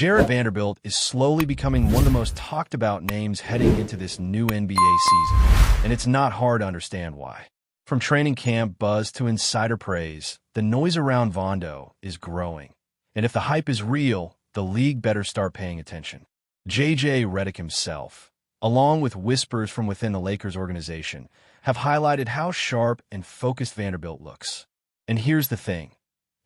Jared Vanderbilt is slowly becoming one of the most talked about names heading into this new NBA season, and it's not hard to understand why. From training camp buzz to insider praise, the noise around Vondo is growing. And if the hype is real, the league better start paying attention. J.J. Redick himself, along with whispers from within the Lakers organization, have highlighted how sharp and focused Vanderbilt looks. And here's the thing.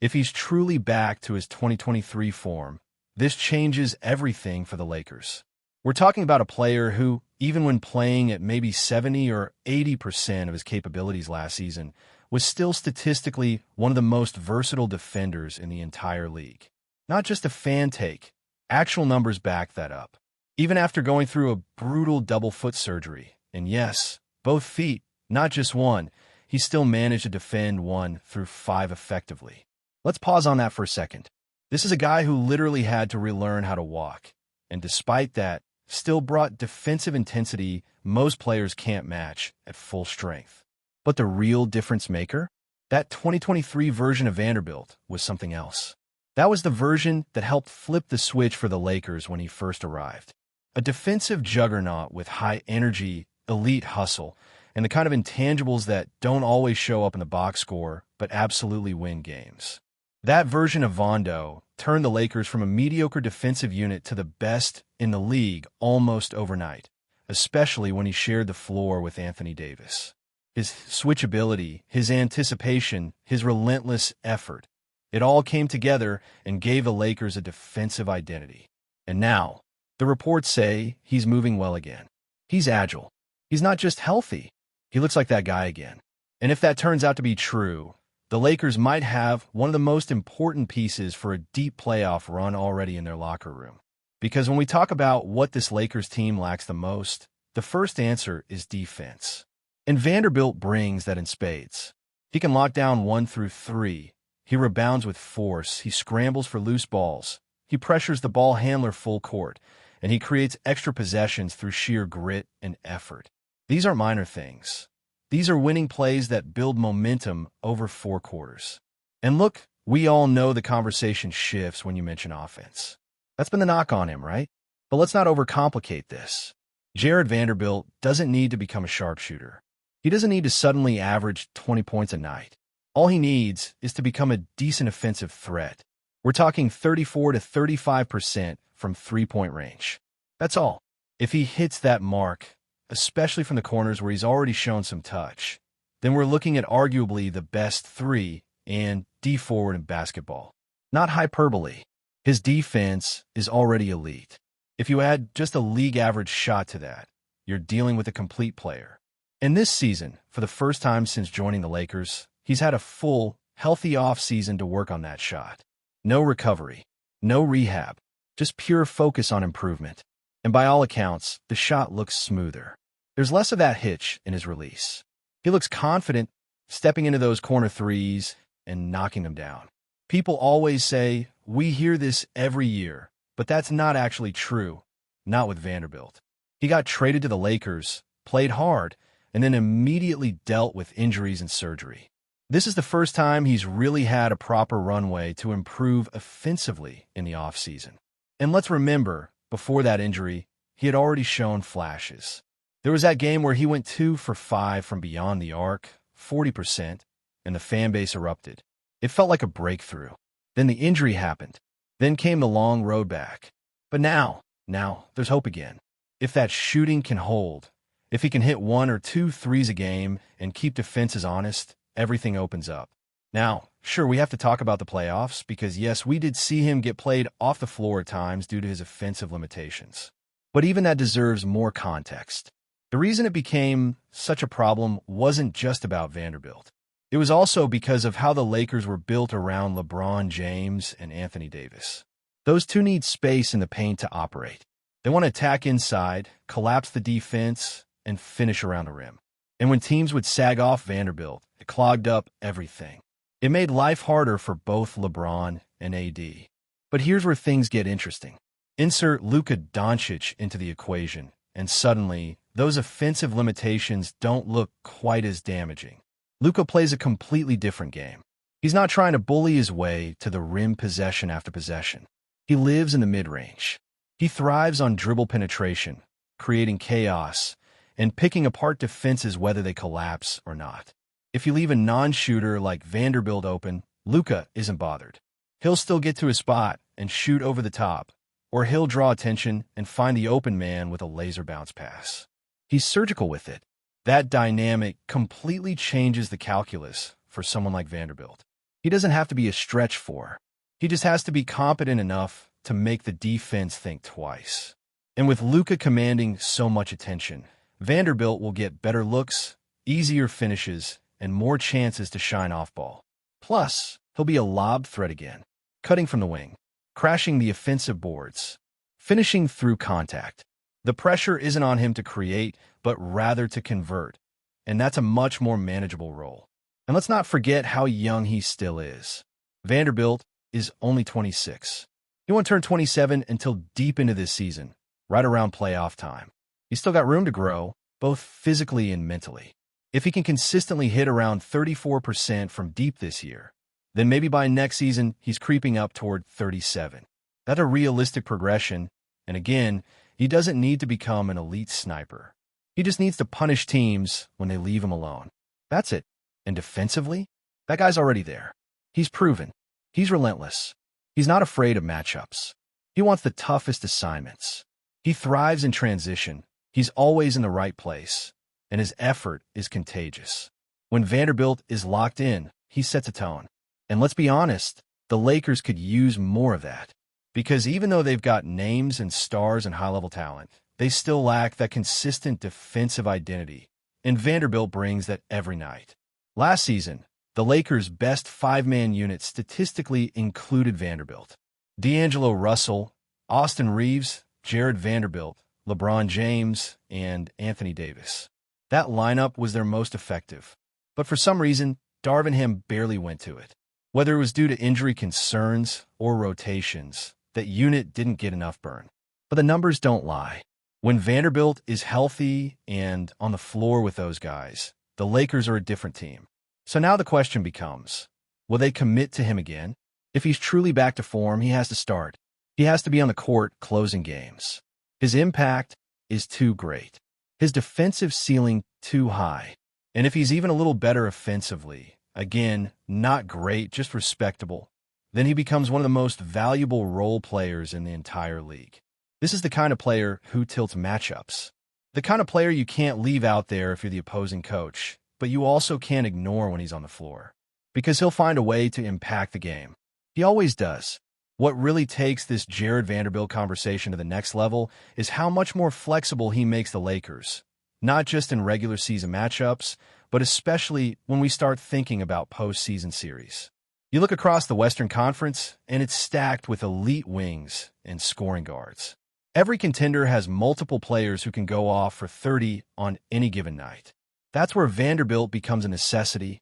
If he's truly back to his 2023 form, this changes everything for the Lakers. We're talking about a player who, even when playing at maybe 70 or 80% of his capabilities last season, was still statistically one of the most versatile defenders in the entire league. Not just a fan take, actual numbers back that up. Even after going through a brutal double foot surgery, and yes, both feet, not just one, he still managed to defend 1 through 5 effectively. Let's pause on that for a second. This is a guy who literally had to relearn how to walk, and despite that, still brought defensive intensity most players can't match at full strength. But the real difference maker? That 2023 version of Vanderbilt was something else. That was the version that helped flip the switch for the Lakers when he first arrived. A defensive juggernaut with high energy, elite hustle, and the kind of intangibles that don't always show up in the box score, but absolutely win games. That version of Vondo turned the Lakers from a mediocre defensive unit to the best in the league almost overnight, especially when he shared the floor with Anthony Davis. His switchability, his anticipation, his relentless effort, it all came together and gave the Lakers a defensive identity. And now, the reports say he's moving well again. He's agile. He's not just healthy. He looks like that guy again. And if that turns out to be true, the Lakers might have one of the most important pieces for a deep playoff run already in their locker room. Because when we talk about what this Lakers team lacks the most, the first answer is defense. And Vanderbilt brings that in spades. He can lock down 1 through 3. He rebounds with force. He scrambles for loose balls. He pressures the ball handler full court. And he creates extra possessions through sheer grit and effort. These aren't minor things. These are winning plays that build momentum over 4 quarters. And look, we all know the conversation shifts when you mention offense. That's been the knock on him, right? But let's not overcomplicate this. Jared Vanderbilt doesn't need to become a sharpshooter. He doesn't need to suddenly average 20 points a night. All he needs is to become a decent offensive threat. We're talking 34 to 35% from three-point range. That's all. If he hits that mark, especially from the corners where he's already shown some touch, then we're looking at arguably the best 3 and D forward in basketball. Not hyperbole. His defense is already elite. If you add just a league average shot to that, you're dealing with a complete player. And this season, for the first time since joining the Lakers, he's had a full, healthy offseason to work on that shot. No recovery, no rehab, just pure focus on improvement. And by all accounts, the shot looks smoother. There's less of that hitch in his release. He looks confident stepping into those corner threes and knocking them down. People always say, we hear this every year, but that's not actually true. Not with Vanderbilt. He got traded to the Lakers, played hard, and then immediately dealt with injuries and surgery. This is the first time he's really had a proper runway to improve offensively in the offseason. And let's remember, before that injury, he had already shown flashes. There was that game where he went 2 for 5 from beyond the arc, 40%, and the fan base erupted. It felt like a breakthrough. Then the injury happened. Then came the long road back. But now, there's hope again. If that shooting can hold, if he can hit 1 or 2 threes a game and keep defenses honest, everything opens up. Now, sure, we have to talk about the playoffs because, yes, we did see him get played off the floor at times due to his offensive limitations. But even that deserves more context. The reason it became such a problem wasn't just about Vanderbilt. It was also because of how the Lakers were built around LeBron James and Anthony Davis. Those two need space in the paint to operate. They want to attack inside, collapse the defense, and finish around the rim. And when teams would sag off Vanderbilt, it clogged up everything. It made life harder for both LeBron and AD. But here's where things get interesting. Insert Luka Doncic into the equation, and suddenly, those offensive limitations don't look quite as damaging. Luka plays a completely different game. He's not trying to bully his way to the rim possession after possession. He lives in the mid-range. He thrives on dribble penetration, creating chaos, and picking apart defenses whether they collapse or not. If you leave a non-shooter like Vanderbilt open, Luka isn't bothered. He'll still get to his spot and shoot over the top, or he'll draw attention and find the open man with a laser bounce pass. He's surgical with it. That dynamic completely changes the calculus for someone like Vanderbilt. He doesn't have to be a stretch four. He just has to be competent enough to make the defense think twice. And with Luka commanding so much attention, Vanderbilt will get better looks, easier finishes, and more chances to shine off ball. Plus, he'll be a lob threat again, cutting from the wing, crashing the offensive boards, finishing through contact. The pressure isn't on him to create, but rather to convert, and that's a much more manageable role. And let's not forget how young he still is. Vanderbilt is only 26. He won't turn 27 until deep into this season, right around playoff time. He's still got room to grow, both physically and mentally. If he can consistently hit around 34% from deep this year, then maybe by next season he's creeping up toward 37. That's a realistic progression, and again, he doesn't need to become an elite sniper. He just needs to punish teams when they leave him alone. That's it. And defensively, that guy's already there. He's proven. He's relentless. He's not afraid of matchups. He wants the toughest assignments. He thrives in transition. He's always in the right place, and his effort is contagious. When Vanderbilt is locked in, he sets a tone. And let's be honest, the Lakers could use more of that. Because even though they've got names and stars and high-level talent, they still lack that consistent defensive identity, and Vanderbilt brings that every night. Last season, the Lakers' best five-man unit statistically included Vanderbilt. D'Angelo Russell, Austin Reeves, Jared Vanderbilt, LeBron James, and Anthony Davis. That lineup was their most effective. But for some reason, Darvin Ham barely went to it. Whether it was due to injury concerns or rotations, that unit didn't get enough burn. But the numbers don't lie. When Vanderbilt is healthy and on the floor with those guys, the Lakers are a different team. So now the question becomes, will they commit to him again? If he's truly back to form, he has to start. He has to be on the court closing games. His impact is too great. His defensive ceiling too high. And if he's even a little better offensively, again, not great, just respectable, then he becomes one of the most valuable role players in the entire league. This is the kind of player who tilts matchups. The kind of player you can't leave out there if you're the opposing coach, but you also can't ignore when he's on the floor. Because he'll find a way to impact the game. He always does. What really takes this Jared Vanderbilt conversation to the next level is how much more flexible he makes the Lakers. Not just in regular season matchups, but especially when we start thinking about postseason series. You look across the Western Conference, and it's stacked with elite wings and scoring guards. Every contender has multiple players who can go off for 30 on any given night. That's where Vanderbilt becomes a necessity,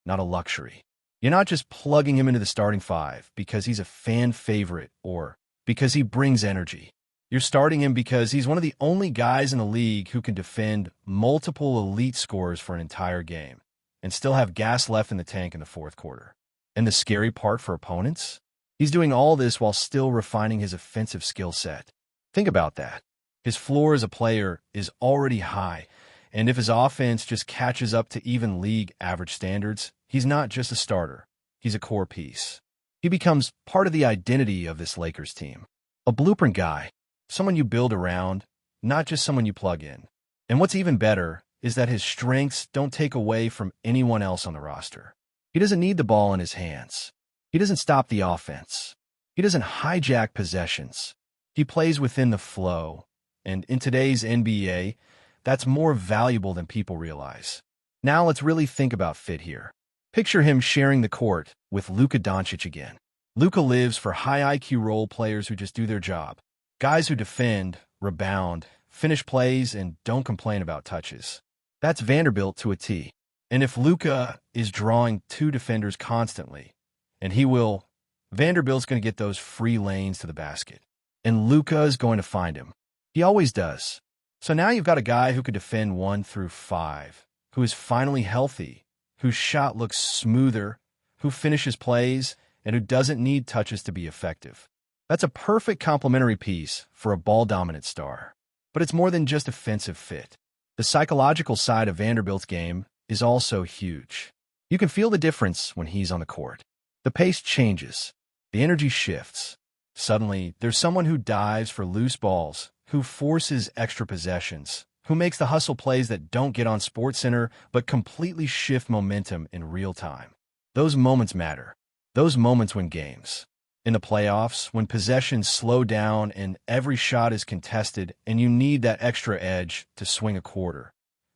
not a luxury. You're not just plugging him into the starting five because he's a fan favorite or because he brings energy. You're starting him because he's one of the only guys in the league who can defend multiple elite scorers for an entire game and still have gas left in the tank in the fourth quarter. And the scary part for opponents? He's doing all this while still refining his offensive skill set. Think about that. His floor as a player is already high, and if his offense just catches up to even league average standards, he's not just a starter. He's a core piece. He becomes part of the identity of this Lakers team. A blueprint guy, someone you build around, not just someone you plug in. And what's even better is that his strengths don't take away from anyone else on the roster. He doesn't need the ball in his hands. He doesn't stop the offense. He doesn't hijack possessions. He plays within the flow. And in today's NBA, that's more valuable than people realize. Now let's really think about fit here. Picture him sharing the court with Luka Doncic again. Luka lives for high IQ role players who just do their job. Guys who defend, rebound, finish plays, and don't complain about touches. That's Vanderbilt to a T. And if Luka is drawing two defenders constantly, and he will, Vanderbilt's going to get those free lanes to the basket. And Luka is going to find him. He always does. So now you've got a guy who can defend 1 through 5, who is finally healthy, whose shot looks smoother, who finishes plays, and who doesn't need touches to be effective. That's a perfect complementary piece for a ball-dominant star. But it's more than just offensive fit. The psychological side of Vanderbilt's game is also huge. You can feel the difference when he's on the court. The pace changes. The energy shifts. Suddenly, there's someone who dives for loose balls, who forces extra possessions, who makes the hustle plays that don't get on SportsCenter but completely shift momentum in real time. Those moments matter. Those moments win games. In the playoffs, when possessions slow down and every shot is contested and you need that extra edge to swing a quarter,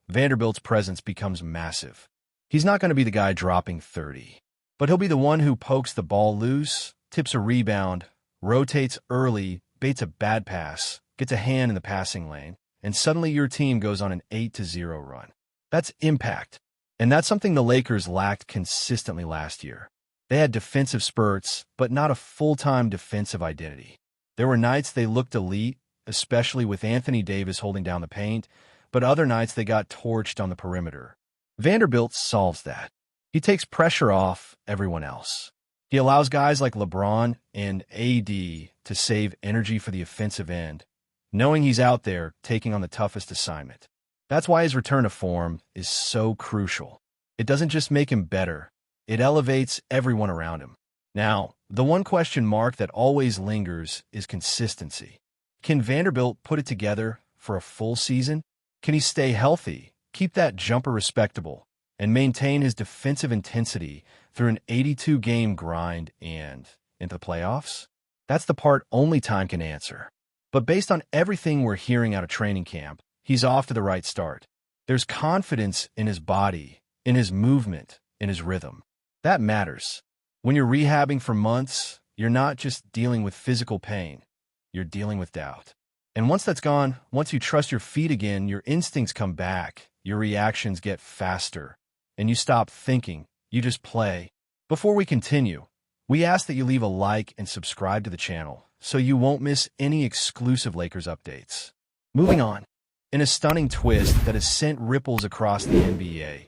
Vanderbilt's presence becomes massive. He's not going to be the guy dropping 30, but he'll be the one who pokes the ball loose, tips a rebound, rotates early, baits a bad pass, gets a hand in the passing lane, and suddenly your team goes on an 8-0 run. That's impact. And that's something the Lakers lacked consistently last year. They had defensive spurts, but not a full-time defensive identity. There were nights they looked elite, especially with Anthony Davis holding down the paint, but other nights they got torched on the perimeter. Vanderbilt solves that. He takes pressure off everyone else. He allows guys like LeBron and AD to save energy for the offensive end, knowing he's out there taking on the toughest assignment. That's why his return to form is so crucial. It doesn't just make him better, it elevates everyone around him. Now, the one question mark that always lingers is consistency. Can Vanderbilt put it together for a full season? Can he stay healthy, keep that jumper respectable, and maintain his defensive intensity through an 82-game grind and into the playoffs? That's the part only time can answer. But based on everything we're hearing out of training camp, he's off to the right start. There's confidence in his body, in his movement, in his rhythm. That matters. When you're rehabbing for months, you're not just dealing with physical pain, you're dealing with doubt. And once that's gone, once you trust your feet again, your instincts come back, your reactions get faster, and you stop thinking, you just play. Before we continue, we ask that you leave a like and subscribe to the channel so you won't miss any exclusive Lakers updates. Moving on. In a stunning twist that has sent ripples across the NBA,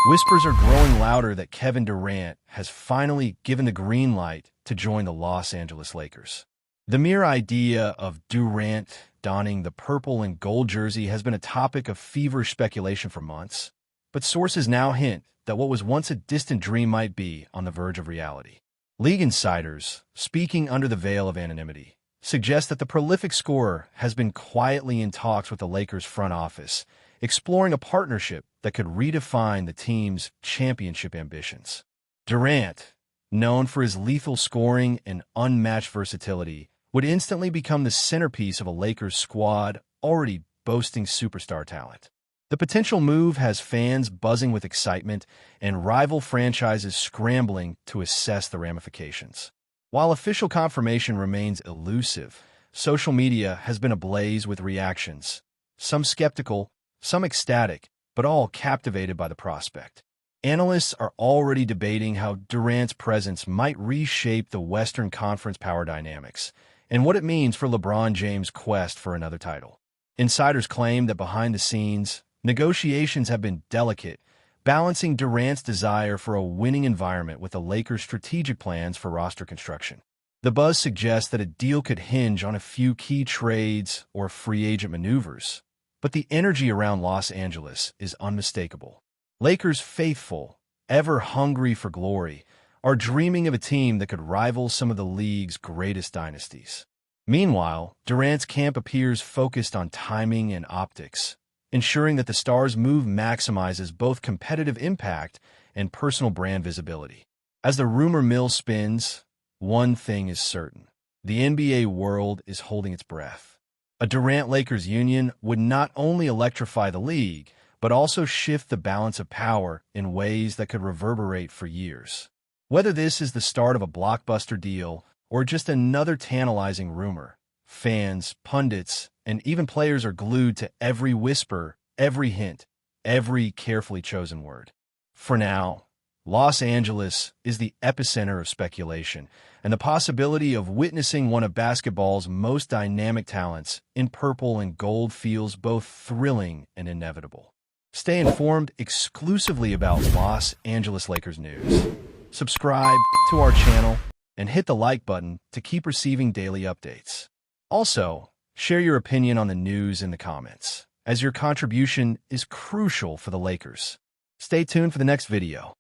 whispers are growing louder that Kevin Durant has finally given the green light to join the Los Angeles Lakers. The mere idea of Durant donning the purple and gold jersey has been a topic of feverish speculation for months, but sources now hint that what was once a distant dream might be on the verge of reality. League insiders, speaking under the veil of anonymity, suggest that the prolific scorer has been quietly in talks with the Lakers front office, exploring a partnership that could redefine the team's championship ambitions. Durant, known for his lethal scoring and unmatched versatility, would instantly become the centerpiece of a Lakers squad already boasting superstar talent. The potential move has fans buzzing with excitement and rival franchises scrambling to assess the ramifications. While official confirmation remains elusive, social media has been ablaze with reactions, some skeptical, some ecstatic, but all captivated by the prospect. Analysts are already debating how Durant's presence might reshape the Western Conference power dynamics and what it means for LeBron James' quest for another title. Insiders claim that behind the scenes, negotiations have been delicate, balancing Durant's desire for a winning environment with the Lakers' strategic plans for roster construction. The buzz suggests that a deal could hinge on a few key trades or free agent maneuvers, but the energy around Los Angeles is unmistakable. Lakers faithful, ever hungry for glory, are dreaming of a team that could rival some of the league's greatest dynasties. Meanwhile, Durant's camp appears focused on timing and optics, ensuring that the star's move maximizes both competitive impact and personal brand visibility. As the rumor mill spins, one thing is certain. The NBA world is holding its breath. A Durant-Lakers union would not only electrify the league, but also shift the balance of power in ways that could reverberate for years. Whether this is the start of a blockbuster deal or just another tantalizing rumor, fans, pundits, and even players are glued to every whisper, every hint, every carefully chosen word. For now, Los Angeles is the epicenter of speculation, and the possibility of witnessing one of basketball's most dynamic talents in purple and gold feels both thrilling and inevitable. Stay informed exclusively about Los Angeles Lakers news. Subscribe to our channel and hit the like button to keep receiving daily updates. Also, share your opinion on the news in the comments, as your contribution is crucial for the Lakers. Stay tuned for the next video.